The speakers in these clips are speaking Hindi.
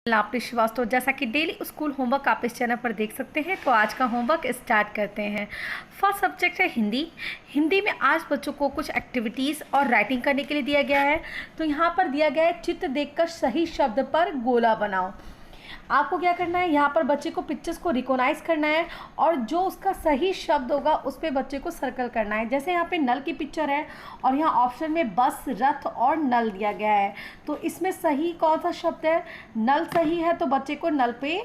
लापरी श्रीवास्तव। जैसा कि डेली स्कूल होमवर्क आप इस चैनल पर देख सकते हैं, तो आज का होमवर्क स्टार्ट करते हैं। फर्स्ट सब्जेक्ट है हिंदी। हिंदी में आज बच्चों को कुछ एक्टिविटीज़ और राइटिंग करने के लिए दिया गया है। तो यहाँ पर दिया गया है चित्र देखकर सही शब्द पर गोला बनाओ। आपको क्या करना है, यहाँ पर बच्चे को पिक्चर्स को रिकॉग्नाइज करना है और जो उसका सही शब्द होगा उस पर बच्चे को सर्कल करना है। जैसे यहाँ पे नल की पिक्चर है और यहाँ ऑप्शन में बस, रथ और नल दिया गया है, तो इसमें सही कौन सा शब्द है? नल सही है, तो बच्चे को नल पे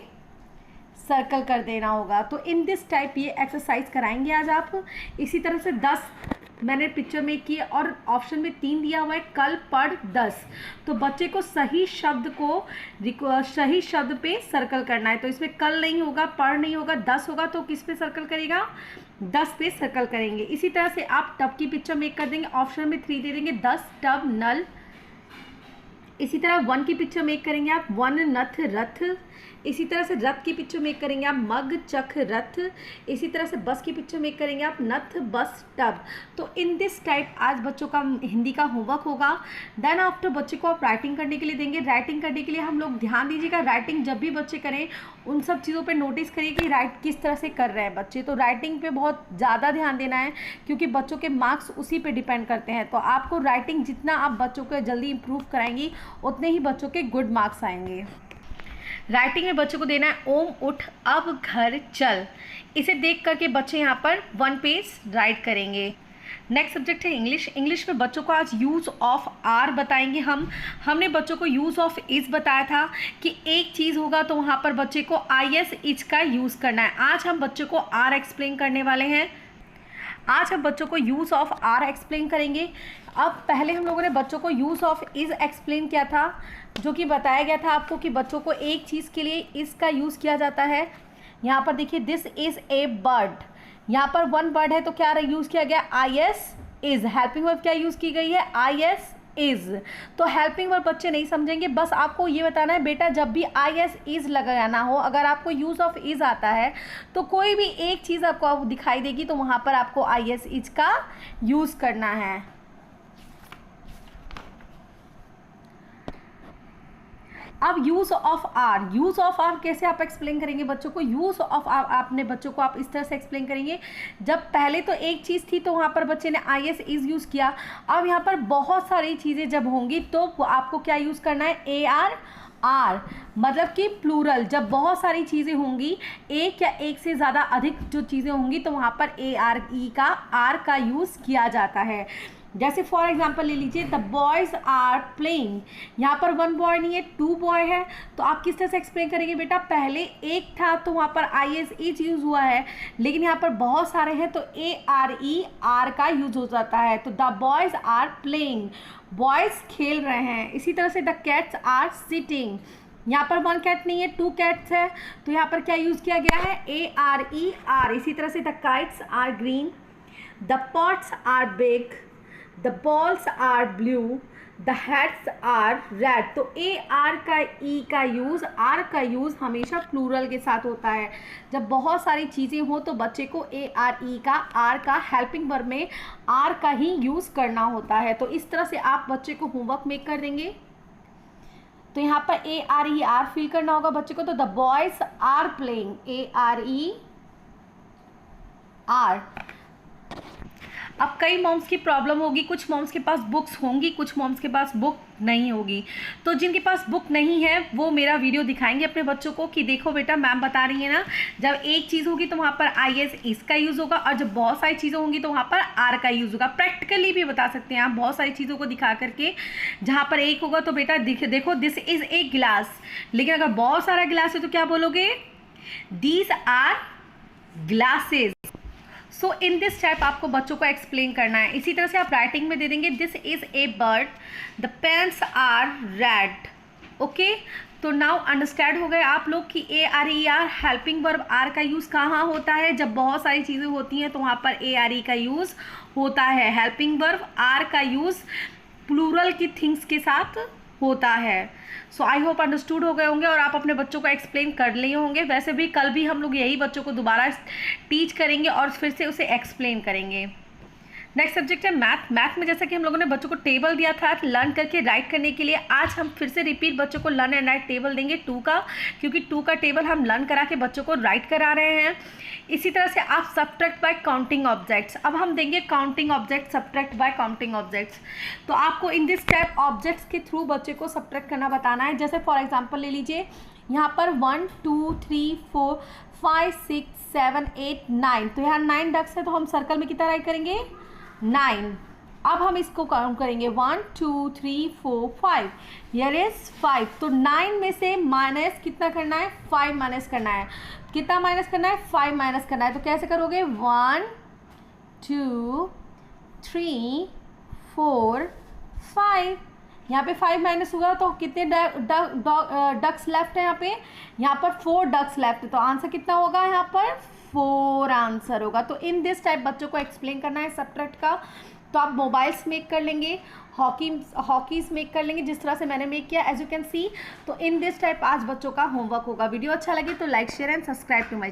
सर्कल कर देना होगा। तो इन दिस टाइप ये एक्सरसाइज कराएंगे आज आप। इसी तरह से 10 मैंने पिक्चर में किए और ऑप्शन में 3 दिया हुआ है, कल, पढ़, 10। तो बच्चे को सही शब्द को सही शब्द पे सर्कल करना है। तो इसमें कल नहीं होगा, पढ़ नहीं होगा, 10 होगा, तो किस पे सर्कल करेगा? 10 पे सर्कल करेंगे। इसी तरह से आप टब की पिक्चर मेक कर देंगे, ऑप्शन में 3 दे देंगे, 10, टब, नल। इसी तरह 1 की पिक्चर मेक करेंगे आप, 1, नथ, रथ। इसी तरह से रथ की पिक्चर मेक करेंगे आप, मग, चख, रथ। इसी तरह से बस की पिक्चर मेक करेंगे आप, नथ, बस, टब। तो इन दिस टाइप आज बच्चों का हिंदी का होमवर्क होगा। देन आफ्टर बच्चे को आप राइटिंग करने के लिए देंगे। राइटिंग करने के लिए हम लोग ध्यान दीजिएगा, राइटिंग जब भी बच्चे करें उन सब चीज़ों पे नोटिस करिए कि राइट किस तरह से कर रहे हैं बच्चे। तो राइटिंग पे बहुत ज़्यादा ध्यान देना है, क्योंकि बच्चों के मार्क्स उसी पे डिपेंड करते हैं। तो आपको राइटिंग जितना आप बच्चों को जल्दी इम्प्रूव कराएंगी उतने ही बच्चों के गुड मार्क्स आएंगे। राइटिंग में बच्चों को देना है ओम उठ अब घर चल। इसे देख करके बच्चे यहाँ पर 1 पेज राइट करेंगे। नेक्स्ट सब्जेक्ट है इंग्लिश। इंग्लिश में बच्चों को आज यूज़ ऑफ आर बताएंगे हमने बच्चों को यूज़ ऑफ इज़ बताया था कि एक चीज़ होगा तो वहाँ पर बच्चे को IS इज का यूज़ करना है। आज हम बच्चों को आर एक्सप्लेन करने वाले हैं। आज हम बच्चों को यूज़ ऑफ आर एक्सप्लेन करेंगे। अब पहले हम लोगों ने बच्चों को यूज़ ऑफ इज़ एक्सप्लेन किया था, जो कि बताया गया था आपको कि बच्चों को एक चीज़ के लिए इज़ का यूज़ किया जाता है। यहाँ पर देखिए, दिस इज़ ए बर्ड। यहाँ पर 1 बर्ड है तो क्या यूज़ किया गया? IS is. हेल्पिंग वर्ब क्या यूज़ की गई है? IS is. तो हेल्पिंग वर्ब बच्चे नहीं समझेंगे, बस आपको ये बताना है बेटा जब भी IS इज़ लगाना हो, अगर आपको यूज़ ऑफ इज़ आता है तो कोई भी एक चीज़ आपको दिखाई देगी तो वहाँ पर आपको IS इज़ का यूज़ करना है। अब use of are. Use of are कैसे आप एक्सप्लेन करेंगे बच्चों को? यूज़ ऑफ आर आपने बच्चों को आप इस तरह से एक्सप्लेन करेंगे, जब पहले तो एक चीज़ थी तो वहाँ पर बच्चे ने IS इज़ यूज़ किया। अब यहाँ पर बहुत सारी चीज़ें जब होंगी तो आपको क्या यूज़ करना है? AR आर, मतलब कि प्लूरल। जब बहुत सारी चीज़ें होंगी, एक या एक से ज़्यादा अधिक जो चीज़ें होंगी तो वहाँ पर ARE का आर का यूज़ किया जाता है। जैसे फॉर एग्जाम्पल ले लीजिए, द बॉयज़ आर प्लेइंग। यहाँ पर 1 बॉय नहीं है, 2 बॉय है, तो आप किस तरह से एक्सप्लेन करेंगे बेटा? पहले एक था तो वहाँ पर IS इज यूज़ हुआ है, लेकिन यहाँ पर बहुत सारे हैं तो ARE आर का यूज़ हो जाता है। तो the boys are playing, boys खेल रहे हैं। इसी तरह से द कैट्स आर सिटिंग। यहाँ पर 1 कैट नहीं है, 2 कैट्स है, तो यहाँ पर क्या यूज़ किया गया है? ARE are. इसी तरह से the kites are green, the pots are big, the balls are blue, the hats are red। तो AR का E का यूज़, R का यूज़ हमेशा प्लूरल के साथ होता है। जब बहुत सारी चीज़ें हो तो बच्चे को ARE का, R का, हेल्पिंग वर्ब में R का ही यूज़ करना होता है। तो इस तरह से आप बच्चे को होमवर्क मेक कर देंगे। तो यहाँ पर ARE आर फील करना होगा बच्चे को। तो the boys are playing, ARE are. अब कई मॉम्स की प्रॉब्लम होगी, कुछ मॉम्स के पास बुक्स होंगी, कुछ मॉम्स के पास बुक नहीं होगी। तो जिनके पास बुक नहीं है वो मेरा वीडियो दिखाएंगे अपने बच्चों को कि देखो बेटा मैम बता रही है ना, जब एक चीज़ होगी तो वहाँ पर IS इसका यूज़ होगा, और जब बहुत सारी चीज़ें होंगी तो वहाँ पर आर का यूज़ होगा। प्रैक्टिकली भी बता सकते हैं आप बहुत सारी चीज़ों को दिखा करके। जहाँ पर एक होगा तो बेटा देखो दिस इज़ ए गिलास, लेकिन अगर बहुत सारा गिलास है तो क्या बोलोगे? These are glasses. So in this type आपको बच्चों को एक्सप्लेन करना है। इसी तरह से आप राइटिंग में दे देंगे, this is a bird, the pens are red. Okay, तो नाउ अंडरस्टैंड हो गए आप लोग कि ARE are helping verb are का यूज़ कहाँ होता है? जब बहुत सारी चीज़ें होती हैं तो वहाँ पर ARE का यूज़ होता है। हेल्पिंग वर्ब आर का यूज़ प्लूरल की थिंग्स के साथ होता है। सो आई होप अंडरस्टूड हो गए होंगे और आप अपने बच्चों को एक्सप्लेन कर लिए होंगे। वैसे भी कल भी हम लोग यही बच्चों को दोबारा टीच करेंगे और फिर से उसे एक्सप्लेन करेंगे। नेक्स्ट सब्जेक्ट है मैथ। मैथ में जैसा कि हम लोगों ने बच्चों को टेबल दिया था लर्न करके राइट करने के लिए, आज हम फिर से रिपीट बच्चों को लर्न एंड राइट टेबल देंगे 2 का, क्योंकि 2 का टेबल हम लर्न करा के बच्चों को राइट करा रहे हैं। इसी तरह से आप सब्ट्रैक्ट बाय काउंटिंग ऑब्जेक्ट्स, अब हम देंगे counting object, subtract bye counting objects. तो आपको इन दिस टाइप ऑब्जेक्ट्स के थ्रू बच्चे को सब्ट्रैक्ट करना बताना है। जैसे फॉर एग्जाम्पल ले लीजिए, यहाँ पर 1 2 3 4 5 6 7 8 9, तो यहाँ 9 डक्स है, तो हम सर्कल में कितना राइट करेंगे 9। अब हम इसको काउंट करेंगे 1 2 3 4 5, हियर इज 5। तो 9 में से माइनस कितना करना है 5 माइनस करना है। कितना माइनस करना है 5 माइनस करना है। तो कैसे करोगे 1 2 3 4 5, यहाँ पे 5 माइनस होगा तो कितने डक्स लेफ्ट है यहाँ पर 4 डक्स लेफ्ट है। तो आंसर कितना होगा यहाँ पर 4 आंसर होगा। तो इन दिस टाइप बच्चों को एक्सप्लेन करना है सब्ट्रैक्ट का। तो आप मोबाइल्स मेक कर लेंगे, हॉकीज मेक कर लेंगे जिस तरह से मैंने मेक किया एज यू कैन सी। तो इन दिस टाइप आज बच्चों का होमवर्क होगा। वीडियो अच्छा लगे तो like share and subscribe to my